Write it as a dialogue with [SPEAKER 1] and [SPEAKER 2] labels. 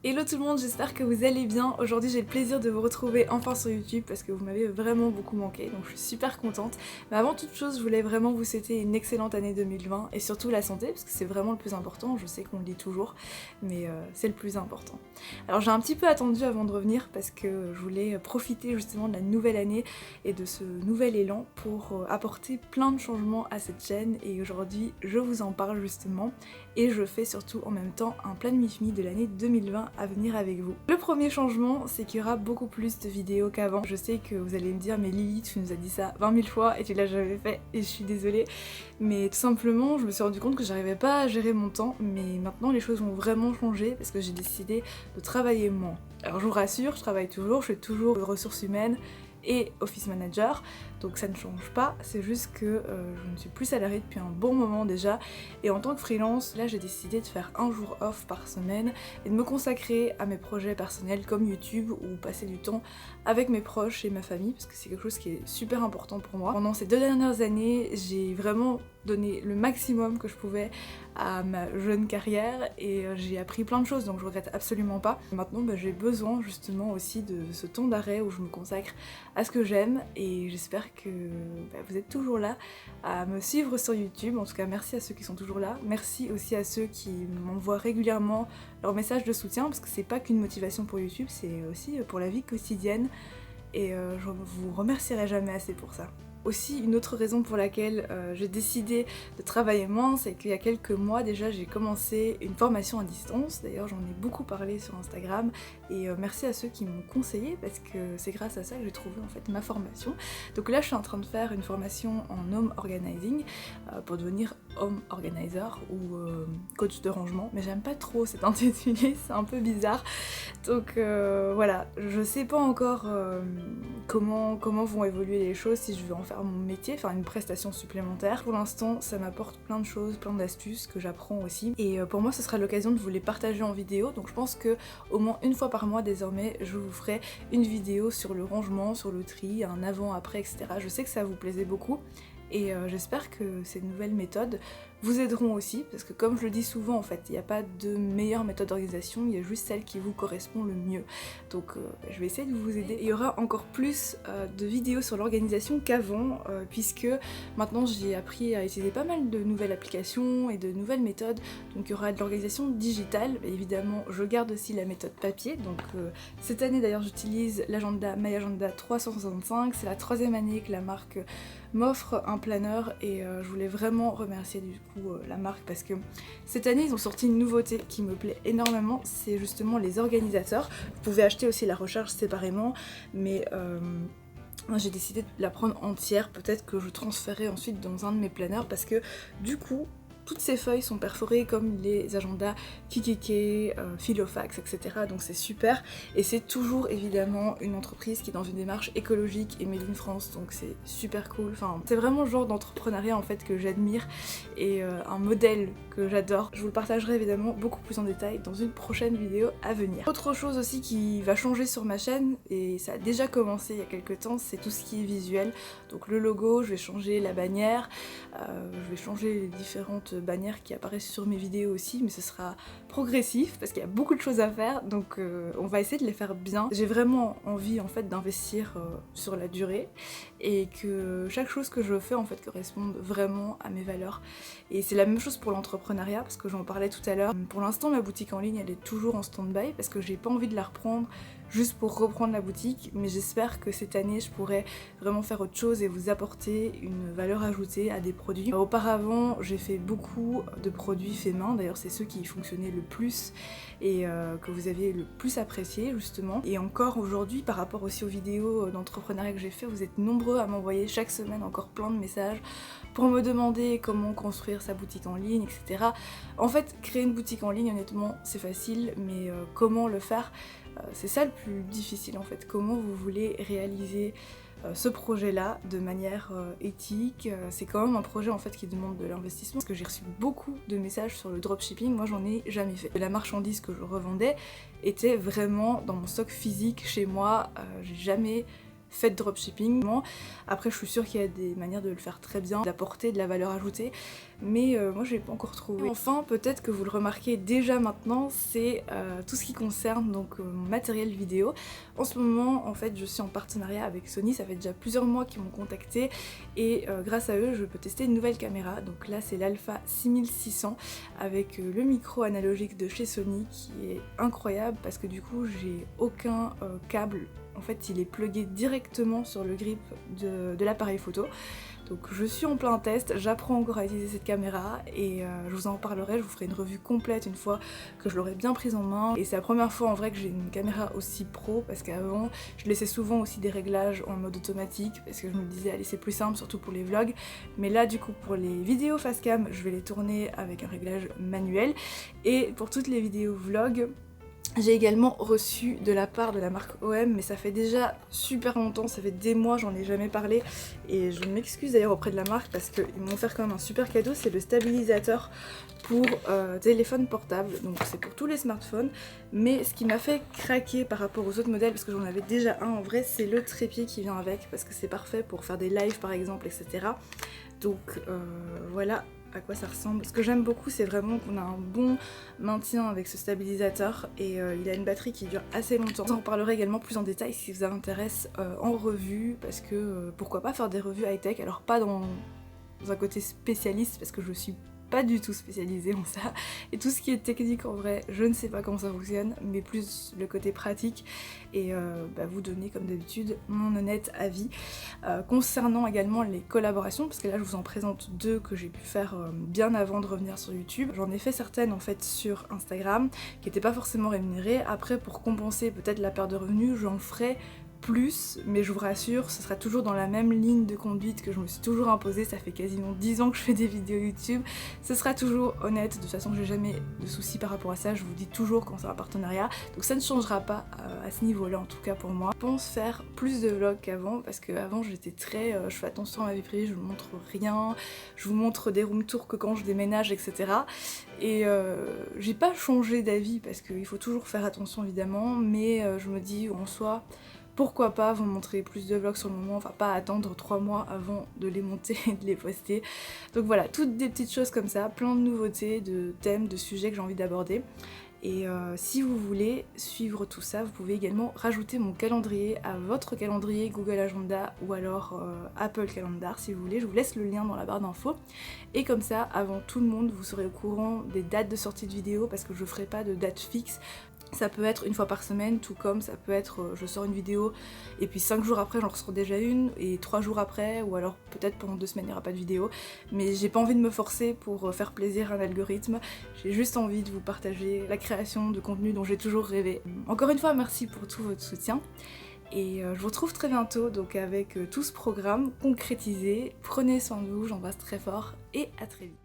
[SPEAKER 1] Hello tout le monde, j'espère que vous allez bien. Aujourd'hui j'ai le plaisir de vous retrouver enfin sur YouTube parce que vous m'avez vraiment beaucoup manqué, donc je suis super contente. Mais avant toute chose, je voulais vraiment vous souhaiter une excellente année 2020 et surtout la santé parce que c'est vraiment le plus important. Je sais qu'on le dit toujours, mais c'est le plus important. Alors j'ai un petit peu attendu avant de revenir parce que je voulais profiter justement de la nouvelle année et de ce nouvel élan pour apporter plein de changements à cette chaîne et aujourd'hui je vous en parle justement et je fais surtout en même temps un plan de mi-fi de l'année 2020 à venir avec vous. Le premier changement, c'est qu'il y aura beaucoup plus de vidéos qu'avant. Je sais que vous allez me dire mais Lily, tu nous as dit ça 20 000 fois et tu l'as jamais fait et je suis désolée, mais tout simplement je me suis rendu compte que j'arrivais pas à gérer mon temps, mais maintenant les choses ont vraiment changé parce que j'ai décidé de travailler moins. Alors je vous rassure, je travaille toujours, je fais toujours ressources humaines et office manager, donc ça ne change pas, c'est juste que je ne suis plus salariée depuis un bon moment déjà, et en tant que freelance, là j'ai décidé de faire un jour off par semaine et de me consacrer à mes projets personnels comme YouTube ou passer du temps avec mes proches et ma famille, parce que c'est quelque chose qui est super important pour moi. Pendant ces 2 dernières années, j'ai vraiment donné le maximum que je pouvais à ma jeune carrière et j'ai appris plein de choses, donc je regrette absolument pas. Maintenant j'ai besoin justement aussi de ce temps d'arrêt où je me consacre à ce que j'aime et j'espère que vous êtes toujours là à me suivre sur YouTube. En tout cas merci à ceux qui sont toujours là, merci aussi à ceux qui m'envoient régulièrement leurs messages de soutien parce que c'est pas qu'une motivation pour YouTube, c'est aussi pour la vie quotidienne et je vous remercierai jamais assez pour ça. Aussi, une autre raison pour laquelle j'ai décidé de travailler moins, c'est qu'il y a quelques mois déjà j'ai commencé une formation à distance. D'ailleurs j'en ai beaucoup parlé sur Instagram et merci à ceux qui m'ont conseillé parce que c'est grâce à ça que j'ai trouvé en fait ma formation. Donc là je suis en train de faire une formation en home organizing pour devenir home organizer ou coach de rangement, mais j'aime pas trop cet intitulé, c'est un peu bizarre. Donc voilà, je sais pas encore comment vont évoluer les choses, si je vais en faire mon métier, faire une prestation supplémentaire. Pour l'instant, ça m'apporte plein de choses, plein d'astuces que j'apprends aussi. Et pour moi, ce sera l'occasion de vous les partager en vidéo. Donc je pense que au moins une fois par mois désormais, je vous ferai une vidéo sur le rangement, sur le tri, un avant-après, etc. Je sais que ça vous plaisait beaucoup. Et j'espère que ces nouvelles méthodes vous aideront aussi, parce que comme je le dis souvent en fait, il n'y a pas de meilleure méthode d'organisation, il y a juste celle qui vous correspond le mieux. Donc je vais essayer de vous aider. Il y aura encore plus de vidéos sur l'organisation qu'avant, puisque maintenant j'ai appris à utiliser pas mal de nouvelles applications et de nouvelles méthodes. Donc il y aura de l'organisation digitale, mais évidemment je garde aussi la méthode papier. Donc cette année d'ailleurs j'utilise l'agenda MyAgenda 365, c'est la 3e année que la marque m'offre un planeur et je voulais vraiment remercier du coup la marque parce que cette année ils ont sorti une nouveauté qui me plaît énormément, c'est justement les organisateurs. Vous pouvez acheter aussi la recharge séparément, mais j'ai décidé de la prendre entière, peut-être que je transférerai ensuite dans un de mes planeurs parce que du coup toutes ces feuilles sont perforées comme les agendas Kikeke, Filofax, etc. Donc c'est super et c'est toujours évidemment une entreprise qui est dans une démarche écologique et made in France, donc c'est super cool. Enfin, c'est vraiment le genre d'entrepreneuriat en fait que j'admire et un modèle que j'adore. Je vous le partagerai évidemment beaucoup plus en détail dans une prochaine vidéo à venir. Autre chose aussi qui va changer sur ma chaîne, et ça a déjà commencé il y a quelques temps, c'est tout ce qui est visuel. Donc le logo, je vais changer la bannière, je vais changer les différentes bannières qui apparaissent sur mes vidéos aussi, mais ce sera progressif parce qu'il y a beaucoup de choses à faire, donc on va essayer de les faire bien. J'ai vraiment envie en fait d'investir sur la durée et que chaque chose que je fais en fait corresponde vraiment à mes valeurs. Et c'est la même chose pour l'entrepreneuriat parce que j'en parlais tout à l'heure. Pour l'instant ma boutique en ligne elle est toujours en stand-by parce que j'ai pas envie de la reprendre juste pour reprendre la boutique, mais j'espère que cette année je pourrai vraiment faire autre chose et vous apporter une valeur ajoutée à des produits. Auparavant j'ai fait beaucoup de produits faits main, d'ailleurs c'est ceux qui fonctionnaient le plus et que vous avez le plus apprécié justement. Et encore aujourd'hui par rapport aussi aux vidéos d'entrepreneuriat que j'ai fait, vous êtes nombreux à m'envoyer chaque semaine encore plein de messages pour me demander comment construire sa boutique en ligne, etc. En fait créer une boutique en ligne honnêtement c'est facile, mais comment le faire, c'est ça le plus difficile en fait. Comment vous voulez réaliser ce projet-là de manière éthique. C'est quand même un projet en fait qui demande de l'investissement parce que j'ai reçu beaucoup de messages sur le dropshipping, moi j'en ai jamais fait. La marchandise que je revendais était vraiment dans mon stock physique chez moi, j'ai jamais faites dropshipping. Après je suis sûre qu'il y a des manières de le faire très bien, d'apporter de la valeur ajoutée, mais moi je l'ai pas encore trouvé. Enfin, peut-être que vous le remarquez déjà maintenant, c'est tout ce qui concerne donc mon matériel vidéo. En ce moment en fait je suis en partenariat avec Sony, ça fait déjà plusieurs mois qu'ils m'ont contacté et grâce à eux je peux tester une nouvelle caméra. Donc là c'est l'Alpha 6600 avec le micro analogique de chez Sony qui est incroyable parce que du coup j'ai aucun câble. En fait il est plugué directement sur le grip de l'appareil photo. Donc je suis en plein test, j'apprends encore à utiliser cette caméra et je vous en reparlerai, je vous ferai une revue complète une fois que je l'aurai bien prise en main. Et c'est la première fois en vrai que j'ai une caméra aussi pro parce qu'avant je laissais souvent aussi des réglages en mode automatique parce que je me disais allez c'est plus simple surtout pour les vlogs. Mais là du coup pour les vidéos face cam je vais les tourner avec un réglage manuel et pour toutes les vidéos vlog j'ai également reçu de la part de la marque OM, mais ça fait déjà super longtemps, ça fait des mois, j'en ai jamais parlé. Et je m'excuse d'ailleurs auprès de la marque parce qu'ils m'ont offert quand même un super cadeau, c'est le stabilisateur pour téléphone portable. Donc c'est pour tous les smartphones. Mais ce qui m'a fait craquer par rapport aux autres modèles, parce que j'en avais déjà un en vrai, c'est le trépied qui vient avec, parce que c'est parfait pour faire des lives par exemple, etc. Donc voilà à quoi ça ressemble. Ce que j'aime beaucoup c'est vraiment qu'on a un bon maintien avec ce stabilisateur et il a une batterie qui dure assez longtemps. J'en reparlerai également plus en détail si ça vous intéresse en revue parce que pourquoi pas faire des revues high-tech, alors pas dans un côté spécialiste parce que je suis pas du tout spécialisée en ça et tout ce qui est technique en vrai je ne sais pas comment ça fonctionne mais plus le côté pratique et vous donner comme d'habitude mon honnête avis concernant également les collaborations parce que là je vous en présente deux que j'ai pu faire bien avant de revenir sur YouTube. J'en ai fait certaines en fait sur Instagram qui n'étaient pas forcément rémunérées. Après pour compenser peut-être la perte de revenus j'en ferai plus, mais je vous rassure, ce sera toujours dans la même ligne de conduite que je me suis toujours imposée, ça fait quasiment 10 ans que je fais des vidéos YouTube, ce sera toujours honnête, de toute façon j'ai jamais de soucis par rapport à ça, je vous dis toujours quand c'est un partenariat, donc ça ne changera pas à ce niveau-là en tout cas pour moi. Je pense faire plus de vlogs qu'avant, parce qu'avant j'étais très, je fais attention à ma vie privée, je vous montre rien, je vous montre des room tours que quand je déménage, etc. Et j'ai pas changé d'avis, parce qu'il faut toujours faire attention évidemment, mais je me dis en soi, pourquoi pas vous montrer plus de vlogs sur le moment, enfin pas attendre 3 mois avant de les monter et de les poster. Donc voilà, toutes des petites choses comme ça, plein de nouveautés, de thèmes, de sujets que j'ai envie d'aborder. Et si vous voulez suivre tout ça, vous pouvez également rajouter mon calendrier à votre calendrier Google Agenda ou alors Apple Calendar si vous voulez. Je vous laisse le lien dans la barre d'infos. Et comme ça, avant tout le monde, vous serez au courant des dates de sortie de vidéos parce que je ferai pas de date fixe. Ça peut être une fois par semaine, tout comme ça peut être je sors une vidéo et puis 5 jours après j'en ressors déjà une et 3 jours après ou alors peut-être pendant 2 semaines il n'y aura pas de vidéo. Mais j'ai pas envie de me forcer pour faire plaisir à un algorithme, j'ai juste envie de vous partager la création de contenu dont j'ai toujours rêvé. Encore une fois merci pour tout votre soutien et je vous retrouve très bientôt donc avec tout ce programme concrétisé. Prenez soin de vous, j'embrasse très fort et à très vite.